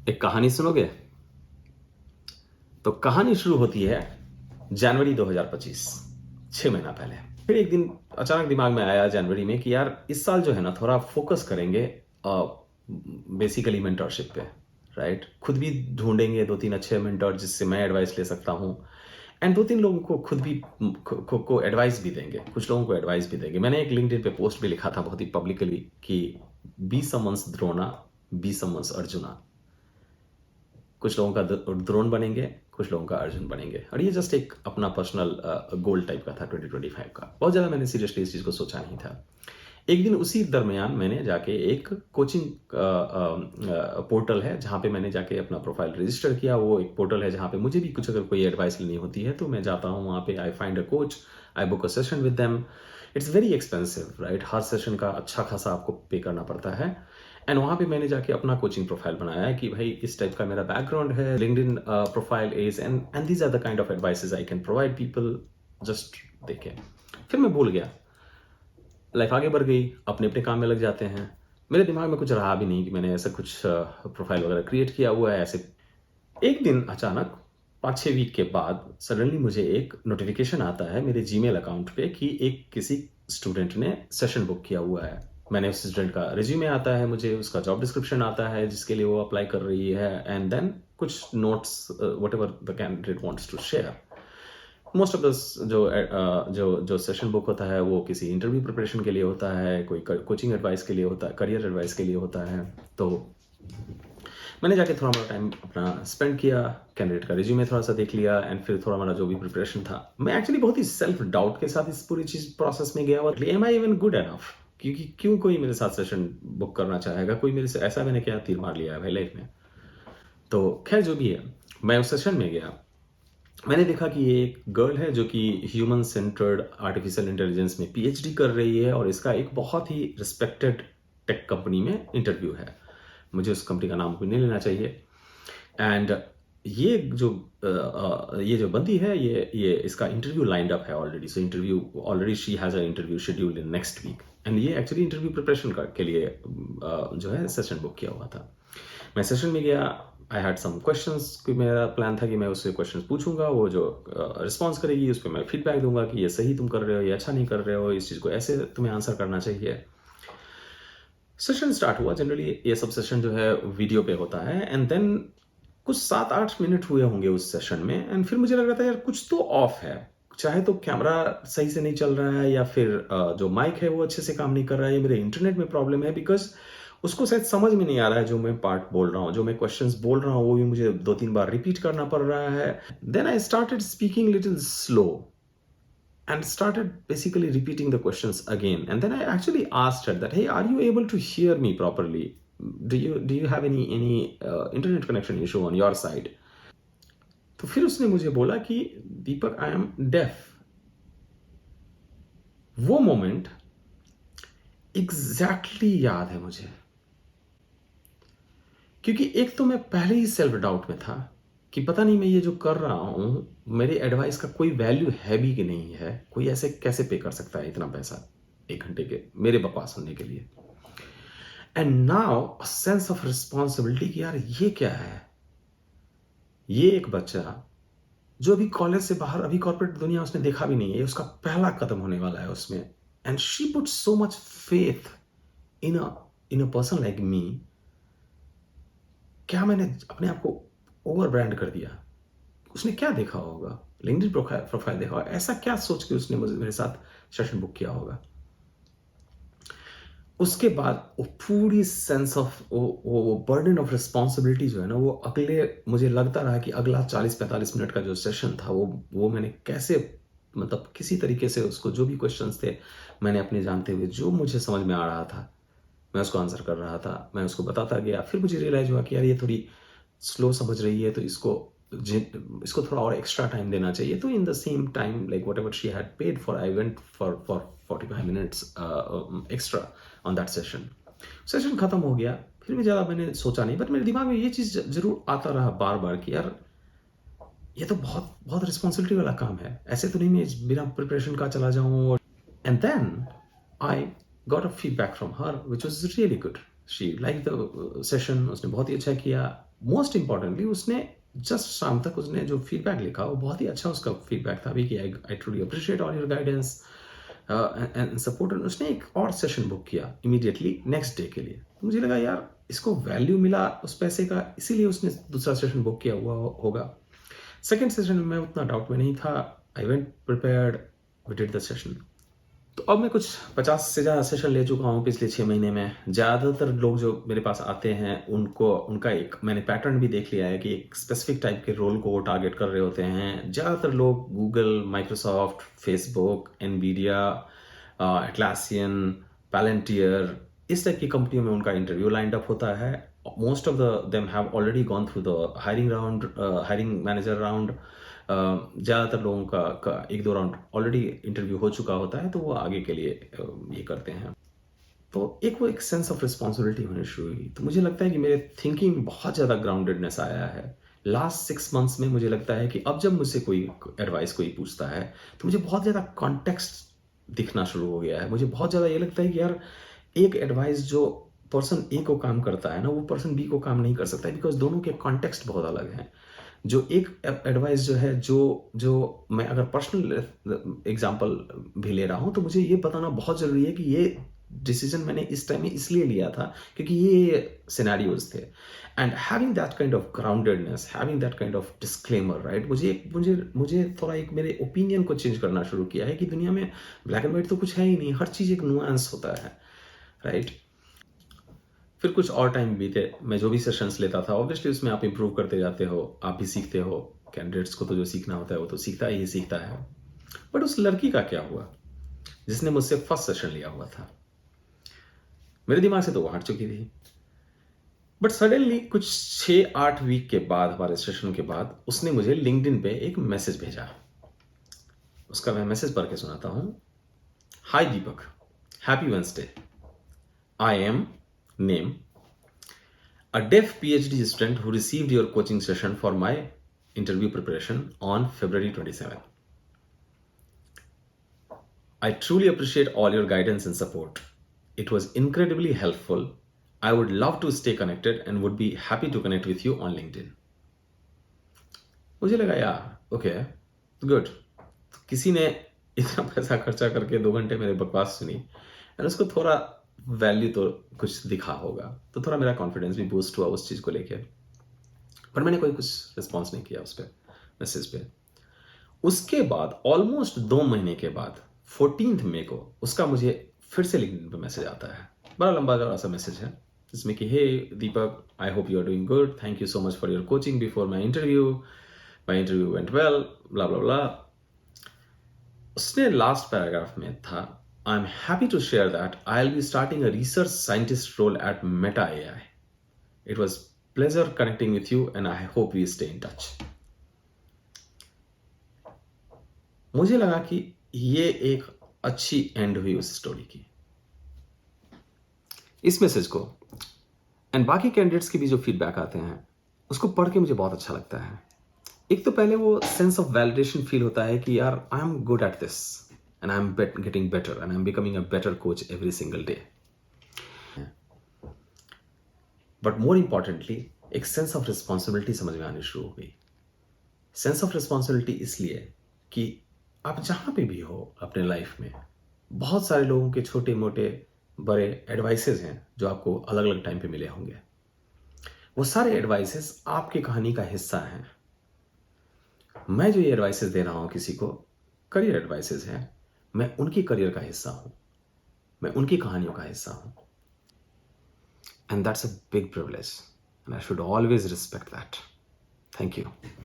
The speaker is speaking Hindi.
एक कहानी सुनोगे? तो कहानी शुरू होती है जनवरी 2025, 6 महीना पहले। फिर एक दिन अचानक दिमाग में आया जनवरी में कि यार इस साल जो है ना थोड़ा फोकस करेंगे बेसिकली मेंटरशिप पे, राइट? खुद भी ढूंढेंगे 2-3 अच्छे मेंटर जिससे मैं एडवाइस ले सकता हूँ एंड 2-3 लोगों को खुद भी को एडवाइस भी देंगे, कुछ लोगों को एडवाइस भी देंगे। मैंने एक लिंक्डइन पे पोस्ट भी लिखा था बहुत ही पब्लिकली कि be someone's Drona, be someone's Arjuna. कुछ लोगों का द्रोण बनेंगे, कुछ लोगों का अर्जुन बनेंगे। और ये जस्ट एक अपना पर्सनल गोल टाइप का था 2025 का। बहुत ज़्यादा मैंने सीरियसली इस चीज़ को सोचा नहीं था। एक दिन उसी दरमियान मैंने जाके एक कोचिंग पोर्टल है जहाँ पे मैंने जाके अपना प्रोफाइल रजिस्टर किया। वो एक पोर्टल है जहाँ पे मुझे भी कुछ अगर कोई एडवाइस लेनी होती है तो मैं जाता हूँ वहाँ पे। I find a coach, I book a session with them. It's very expensive, right? Her session का अच्छा खासा आपको पे करना पड़ता है। एंड वहाँ पे मैंने जाके अपना कोचिंग प्रोफाइल बनाया है कि भाई इस टाइप का मेरा बैकग्राउंड है, LinkedIn profile is and these are the kind of advices I can provide people. Just देखें। फिर मैं भूल गया, लाइफ आगे बढ़ गई, अपने अपने काम में लग जाते हैं। मेरे दिमाग में कुछ रहा भी नहीं कि मैंने ऐसा कुछ प्रोफाइल वगैरह क्रिएट किया हुआ है। ऐसे एक दिन अचानक 5-6 वीक के बाद सडनली मुझे एक नोटिफिकेशन आता है मेरे जीमेल अकाउंट पे कि एक किसी स्टूडेंट ने सेशन बुक किया हुआ है। मैंने उस स्टूडेंट का रिज्यूमे आता है, मुझे उसका जॉब डिस्क्रिप्शन आता है जिसके लिए वो अप्लाई कर रही है एंड देन कुछ notes whatever the candidate wants to share. Most of the जो सेशन बुक होता है वो किसी इंटरव्यू प्रिपरेशन के लिए होता है, कोई कोचिंग एडवाइस के लिए होता है, करियर एडवाइस के लिए होता है। तो मैंने जाके थोड़ा मोड़ा टाइम अपना स्पेंड किया, कैंडिडेट का रिज्यूमे थोड़ा सा देख लिया एंड फिर थोड़ा मोड़ा जो भी प्रिपरेशन था। मैं एक्चुअली बहुत ही सेल्फ डाउट के साथ इस पूरी चीज प्रोसेस में गया हुआ। Am I even good enough? क्योंकि क्यों कोई मेरे साथ सेशन बुक करना चाहेगा? कोई मेरे से ऐसा मैंने क्या तीर मार लिया है भाई लाइफ में? तो खैर जो भी है, मैं उस सेशन में गया। मैंने देखा कि ये एक गर्ल है जो कि ह्यूमन सेंटर्ड आर्टिफिशियल इंटेलिजेंस में पीएचडी कर रही है और इसका एक बहुत ही रिस्पेक्टेड टेक कंपनी में इंटरव्यू है। मुझे उस कंपनी का नाम भी नहीं लेना चाहिए। एंड ये जो बंदी है, ये इसका इंटरव्यू लाइंड अप है already. So interview already she has a interview scheduled in next week and ये एक्चुअली इंटरव्यू प्रिपरेशन के लिए जो है सेशन बुक किया हुआ था। मैं सेशन में गया, आई हैड सम क्वेश्चंस कि मेरा प्लान था कि मैं उससे क्वेश्चंस पूछूंगा, वो जो रिस्पॉन्स करेगी उस पर मैं फीडबैक दूंगा कि ये सही तुम कर रहे हो, ये अच्छा नहीं कर रहे हो, इस चीज़ को ऐसे तुम्हें आंसर करना चाहिए। सेशन स्टार्ट हुआ। जनरली ये सब सेशन जो है वीडियो पे होता है एंड देन कुछ 7-8 मिनट हुए होंगे उस सेशन में एंड फिर मुझे लग रहा था यार कुछ तो ऑफ है। चाहे तो कैमरा सही से नहीं चल रहा है या फिर जो माइक है वो अच्छे से काम नहीं कर रहा है या मेरे इंटरनेट में प्रॉब्लम है, बिकॉज उसको शायद समझ में नहीं आ रहा है जो मैं पार्ट बोल रहा हूँ, जो मैं क्वेश्चंस बोल रहा हूँ वो भी मुझे 2-3 बार रिपीट करना पड़ रहा है। Then I started speaking little slow and started basically repeating the questions again. And then I actually asked her that, hey, are you able to hear me properly? Do you have any internet connection issue on your side? तो फिर उसने मुझे बोला कि दीपक, आई एम डेफ। वो मोमेंट एग्जैक्टली याद है मुझे, क्योंकि एक तो मैं पहले ही सेल्फ डाउट में था कि पता नहीं मैं ये जो कर रहा हूं मेरी एडवाइस का कोई वैल्यू है भी कि नहीं है, कोई ऐसे कैसे पे कर सकता है इतना पैसा 1 घंटे के मेरे बकवास सुनने के लिए। And now a sense of responsibility कि यार ये क्या है। ये एक बच्चा जो अभी कॉलेज से बाहर, अभी कॉर्पोरेट दुनिया उसने देखा भी नहीं है, उसका पहला कदम होने वाला है उसमें, and she put so much faith in a person like me. क्या मैंने अपने आप को ओवर ब्रांड कर दिया? उसने क्या देखा होगा, लिंक्डइन प्रोफाइल देखा होगा, ऐसा क्या सोच के उसने मेरे साथ सेशन बुक किया होगा? उसके बाद वो पूरी सेंस ऑफ वो बर्डन ऑफ रिस्पॉन्सिबिलिटी जो है ना, वो अगले, मुझे लगता रहा कि अगला 40-45 मिनट का जो सेशन था वो मैंने कैसे, मतलब किसी तरीके से उसको, जो भी क्वेश्चंस थे मैंने अपने जानते हुए जो मुझे समझ में आ रहा था मैं उसको आंसर कर रहा था, मैं उसको बताता गया। फिर मुझे रियलाइज हुआ कि यार ये थोड़ी स्लो समझ रही है तो इसको थोड़ा और एक्स्ट्रा टाइम देना चाहिए। तो in the same time like what ever she had paid for, I went for 45 minutes extra on that session खत्म हो गया। फिर भी ज़्यादा मैंने सोचा नहीं, बट मेरे दिमाग में ये चीज़ जरूर आता रहा बार बार कि यार ये तो बहुत बहुत रिस्पॉन्सिबिलिटी वाला काम है, ऐसे तो नहीं मैं बिना प्रिपरेशन का चला जाऊँ। And then I got a feedback from her which was really good. She liked the session, उसने बहुत ही अच्छा किया मोस्ट इंपॉर्टेंटली उसने जस्ट शाम तक उसने जो फीडबैक लिखा वो बहुत ही अच्छा उसका फीडबैक था अभी कि I truly appreciate all your guidance and support. उसने एक और सेशन बुक किया इमीडिएटली नेक्स्ट डे के लिए। तो मुझे लगा यार इसको वैल्यू मिला उस पैसे का, इसीलिए उसने दूसरा सेशन बुक किया हुआ होगा। सेकेंड सेशन में उतना डाउट में नहीं था। I went prepared, we did the session. तो अब मैं कुछ 50 से ज़्यादा सेशन ले चुका हूँ पिछले 6 महीने में। ज़्यादातर लोग जो मेरे पास आते हैं उनका एक मैंने पैटर्न भी देख लिया है कि एक स्पेसिफिक टाइप के रोल को वो टारगेट कर रहे होते हैं। ज़्यादातर लोग Google, Microsoft, Facebook, Nvidia, Atlassian, Palantir, इस टाइप की कंपनियों में उनका इंटरव्यू लाइंड अप होता है। Most of them have already gone through the hiring manager round. ज़्यादातर लोगों का 1-2 राउंड ऑलरेडी इंटरव्यू हो चुका होता है, तो वो आगे के लिए ये करते हैं। तो वो एक सेंस ऑफ रिस्पॉन्सिबिलिटी होनी शुरू हुई। तो मुझे लगता है कि मेरे थिंकिंग में बहुत ज़्यादा ग्राउंडेडनेस आया है लास्ट 6 मंथ्स में। मुझे लगता है कि अब जब मुझसे कोई एडवाइस कोई पूछता है तो मुझे बहुत ज़्यादा कॉन्टेक्स्ट दिखना शुरू हो गया है। मुझे बहुत ज़्यादा ये लगता है कि यार एक एडवाइस जो पर्सन ए को काम करता है ना, वो पर्सन बी को काम नहीं कर सकता, बिकॉज दोनों के कॉन्टेक्स्ट बहुत अलग हैं। जो एक एडवाइस जो है, जो मैं अगर पर्सनल एग्जांपल भी ले रहा हूँ, तो मुझे ये बताना बहुत ज़रूरी है कि ये डिसीजन मैंने इस टाइम में इसलिए लिया था क्योंकि ये सिनेरियोज थे। And having that kind of groundedness, having that kind of disclaimer, right, मुझे थोड़ा एक मेरे ओपिनियन को चेंज करना शुरू किया है कि दुनिया में ब्लैक एंड व्हाइट तो कुछ है ही नहीं, हर चीज़ एक नुआंस होता है, राइट। फिर कुछ और टाइम बीते, मैं जो भी सेशंस लेता था ऑब्वियसली उसमें आप इंप्रूव करते जाते हो, आप भी सीखते हो। कैंडिडेट्स को तो जो सीखना होता है वो तो सीखता है। बट उस लड़की का क्या हुआ जिसने मुझसे फर्स्ट सेशन लिया हुआ था? मेरे दिमाग से तो वो हट चुकी थी। बट सडनली कुछ 6-8 वीक के बाद, हमारे सेशन के बाद, उसने मुझे लिंक्डइन पे एक मैसेज भेजा। उसका मैं मैसेज पढ़ के सुनाता हूँ। Hi Deepak, happy Wednesday. I am name, a deaf PhD student who received your coaching session for my interview preparation on February 27. I truly appreciate all your guidance and support. It was incredibly helpful. I would love to stay connected and would be happy to connect with you on LinkedIn. मुझे लगा यार ओके गुड, किसी ने इतना पैसा खर्चा करके 2 घंटे मेरे बकवास सुनी एंड उसको थोड़ा वैल्यू तो कुछ दिखा होगा, तो थोड़ा मेरा कॉन्फिडेंस भी बूस्ट हुआ उस चीज़ को लेके। पर मैंने कोई कुछ रिस्पॉन्स नहीं किया उस पर मैसेज पे। उसके बाद ऑलमोस्ट 2 महीने के बाद 14 मई को उसका मुझे फिर से लिंक्डइन पे मैसेज आता है। बड़ा लंबा चौड़ा सा मैसेज है जिसमें कि hey Deepak, I hope you are doing good, thank you so much for your coaching before my interview went well, blah blah blah. उसने लास्ट पैराग्राफ में था, I am happy to share that I will be starting a research scientist role at Meta AI. It was pleasure connecting with you and I hope we stay in touch. मुझे लगा कि ये एक अच्छी एंड हुई उस स्टोरी की। इस मैसेज को एंड बाकी कैंडिडेट्स के भी जो फीडबैक आते हैं उसको पढ़ के मुझे बहुत अच्छा लगता है। एक तो पहले वो सेंस ऑफ वैलिडेशन फील होता है कि यार I am good at this and I am getting better and I am becoming a better coach every single day. But more importantly एक सेंस ऑफ रिस्पॉन्सिबिलिटी समझ में आनी शुरू हो गई। सेंस ऑफ रिस्पॉन्सिबिलिटी इसलिए कि आप जहाँ पे भी हो अपने लाइफ में, बहुत सारे लोगों के छोटे मोटे बड़े एडवाइसेस हैं जो आपको अलग अलग टाइम पे मिले होंगे। वो सारे एडवाइसेस आपकी कहानी का हिस्सा हैं। मैं जो ये एडवाइसेस दे रहा हूँ किसी को, करियर एडवाइसेस हैं, मैं उनकी करियर का हिस्सा हूँ, मैं उनकी कहानियों का हिस्सा हूँ। And that's a big privilege and I should always respect that. Thank you.